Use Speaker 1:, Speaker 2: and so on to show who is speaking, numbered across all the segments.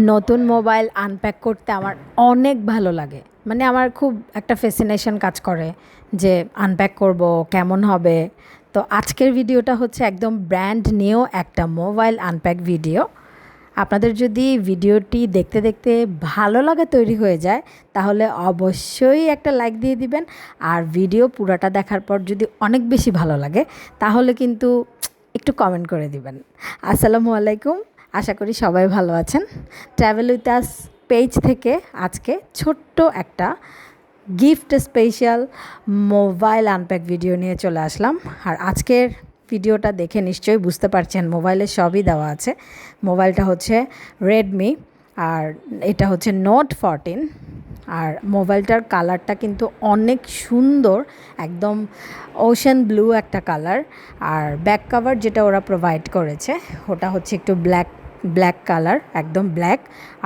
Speaker 1: নতুন mobile unpack করতে আমার অনেক ভালো লাগে। মানে আমার খুব একটা ফ্যাসিনেশন কাজ করে যে আনপ্যাক করব, কেমন হবে। তো আজকের ভিডিওটা হচ্ছে একদম ব্র্যান্ড নিউ একটা মোবাইল আনপ্যাক ভিডিও। আপনাদের যদি ভিডিওটি দেখতে দেখতে ভালো লাগা তৈরি হয়ে যায় তাহলে অবশ্যই একটা লাইক দিয়ে দিবেন। আর ভিডিও পুরাটা দেখার পর যদি অনেক বেশি ভালো লাগে তাহলে কিন্তু একটু কমেন্ট করে দিবেন। আসসালামু আলাইকুম, আশা করি সবাই ভালো আছেন। ট্রাভেল উইথ আস পেজ থেকে আজকে ছোট্ট একটা gift special mobile unpack video নিয়ে চলে আসলাম। আর আজকের ভিডিওটা দেখে নিশ্চয়ই বুঝতে পারছেন মোবাইলে সবই দেওয়া আছে। মোবাইলটা হচ্ছে রেডমি, আর এটা হচ্ছে নোট 14। আর মোবাইলটার কালারটা কিন্তু অনেক সুন্দর, একদম ওশেন ব্লু একটা কালার। আর ব্যাক কাভার যেটা ওরা প্রোভাইড করেছে ওটা হচ্ছে একটু ব্ল্যাক কালার, একদম ব্ল্যাক।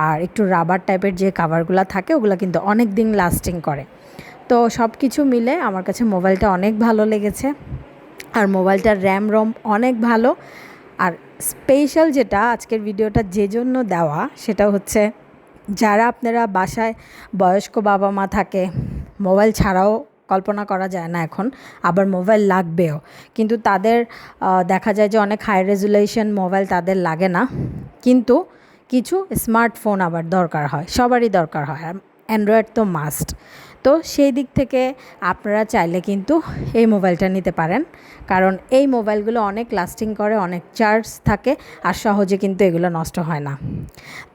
Speaker 1: আর একটু রাবার টাইপের যে কাভারগুলো থাকে ওগুলো কিন্তু অনেক দিন লাস্টিং করে। তো সব কিছু মিলে আমার কাছে মোবাইলটা অনেক ভালো লেগেছে। আর মোবাইলটার র্যাম রম অনেক ভালো। আর স্পেশাল যেটা আজকের ভিডিওটা যে জন্য দেওয়া সেটা হচ্ছে, যারা আপনারা বাসায় বয়স্ক বাবা মা থাকে, মোবাইল ছাড়াও কল্পনা করা যায় না এখন, আবার মোবাইল লাগবেও, কিন্তু তাদের দেখা যায় যে অনেক হাই রেজুলেশন মোবাইল তাদের লাগে না, কিন্তু কিছু স্মার্টফোন আবার দরকার হয়, সবারই দরকার হয়। আর অ্যান্ড্রয়েড তো মাস্ট। তো সেই দিক থেকে আপনারা চাইলে কিন্তু এই মোবাইলটা নিতে পারেন, কারণ এই মোবাইলগুলো অনেক লাস্টিং করে, অনেক চার্জ থাকে, আর সহজে কিন্তু এগুলো নষ্ট হয় না।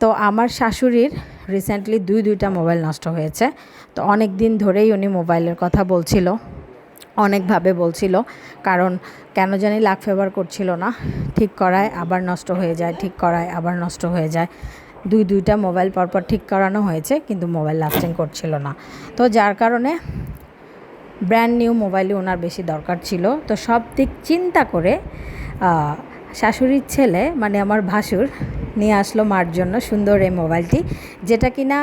Speaker 1: তো আমার শাশুড়ির রিসেন্টলি দুইটা মোবাইল নষ্ট হয়েছে। তো অনেক দিন ধরেই উনি মোবাইলের কথা বলছিল, অনেকভাবে বলছিল, কারণ কেন জানি লাক ফেভার করছিল না। ঠিক করায় আবার নষ্ট হয়ে যায়, ঠিক করায় আবার নষ্ট হয়ে যায়। দুইটা মোবাইল পরপর ঠিক করানো হয়েছে, কিন্তু মোবাইল লাস্টিং করছিল না। তো যার কারণে ব্র্যান্ড নিউ মোবাইলই ওনার বেশি দরকার ছিল। তো সব দিক চিন্তা করে শাশুড়ির ছেলে মানে আমার ভাসুর নিয়ে আসলো মার জন্য সুন্দর এই মোবাইলটি, যেটা কিনা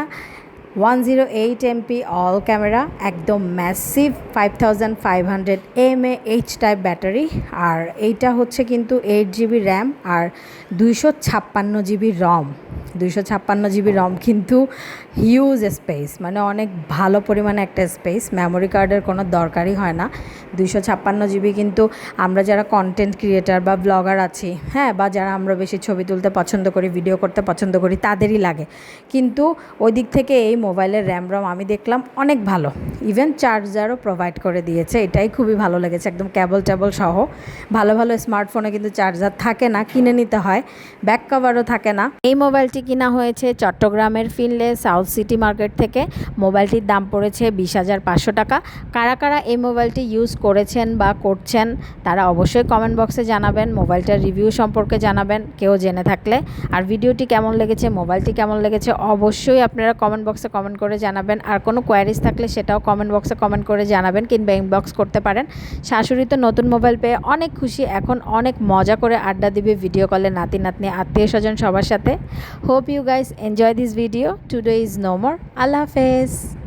Speaker 1: 108 MP অল ক্যামেরা, একদম ম্যাসিভ 5500 mAh টাইপ ব্যাটারি। আর এইটা হচ্ছে কিন্তু 8GB র্যাম আর 256GB রম। 256GB রম কিন্তু হিউজ স্পেস, মানে অনেক ভালো পরিমাণে একটা স্পেস। মেমোরি কার্ডের কোনো দরকারই হয় না। 256GB কিন্তু আমরা যারা কন্টেন্ট ক্রিয়েটার বা ব্লগার আছি, হ্যাঁ, বা যারা আমরা বেশি ছবি তুলতে পছন্দ করি, ভিডিও করতে পছন্দ করি, তাদেরই লাগে। কিন্তু ওই দিক থেকে এই মোবাইলের র্যাম রম আমি দেখলাম অনেক ভালো। ইভেন চার্জারও প্রোভাইড করে দিয়েছে, এটাই খুবই ভালো লেগেছে, একদম কেবল সহ। ভালো ভালো স্মার্টফোনে কিন্তু চার্জার থাকে না, কিনে নিতে হয়। ব্যাক কভারও থাকে না। এই মোবাইলটি কিনা হয়েছে চট্টগ্রামের ফিনলে সাউথ সিটি মার্কেট থেকে। মোবাইলটির দাম পড়েছে 20,500 টাকা। কারা কারা এই মোবাইলটি ইউজ করেছেন বা করছেন তারা অবশ্যই কমেন্ট বক্সে জানাবেন, মোবাইলটার রিভিউ সম্পর্কে জানাবেন কেউ জেনে থাকলে। আর ভিডিওটি কেমন লেগেছে, মোবাইলটি কেমন লেগেছে অবশ্যই আপনারা কমেন্ট বক্সে কমেন্ট করে জানাবেন। আর কোনো কোয়ারিজ থাকলে সেটাও কমেন্ট বক্সে কমেন্ট করে জানাবেন, কিংবা ইনবক্স করতে পারেন। শাশুড়ি তো নতুন মোবাইল পেয়ে অনেক খুশি, এখন অনেক মজা করে আড্ডা দিবে ভিডিও কলে নাতি নাতনি আত্মীয় স্বজন সবার সাথে। Hope you guys enjoy this video. Today is no more. আল্লাহ হাফেজ।